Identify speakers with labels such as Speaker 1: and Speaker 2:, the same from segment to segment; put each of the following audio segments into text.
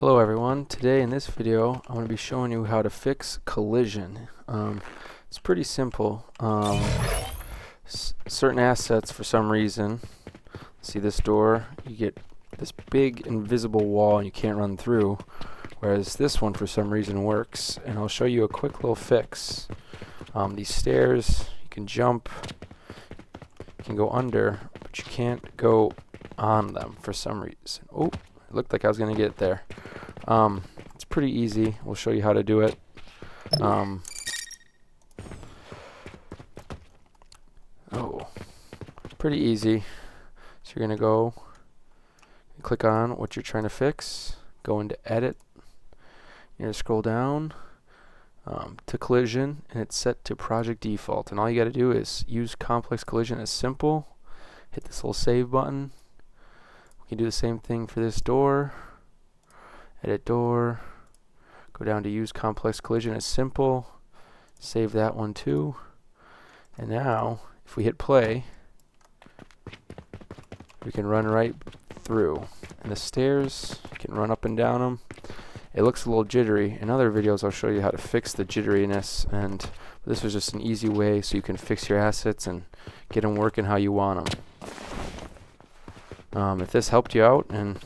Speaker 1: Hello everyone, today in this video I'm going to be showing you how to fix collision. It's pretty simple. Certain assets, for some reason, see this door, you get this big invisible wall and you can't run through, whereas this one for some reason works, and I'll show you a quick little fix. These stairs, you can jump, you can go under, but you can't go on them for some reason. Oh, it looked like I was going to get there. It's pretty easy. We'll show you how to do it. Pretty easy. So you're going to go and click on what you're trying to fix, go into edit, you're going to scroll down to collision, and it's set to project default, and all you got to do is use complex collision as simple. Hit this little save button. We can do the same thing for this door. Edit door, go down to use complex collision as simple, save that one too, and now if we hit play we can run right through, and the stairs, you can run up and down them. It looks a little jittery. In other videos I'll show you how to fix the jitteriness, and this was just an easy way so you can fix your assets and get them working how you want them. If this helped you out, and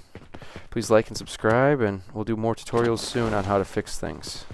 Speaker 1: please like and subscribe, and we'll do more tutorials soon on how to fix things.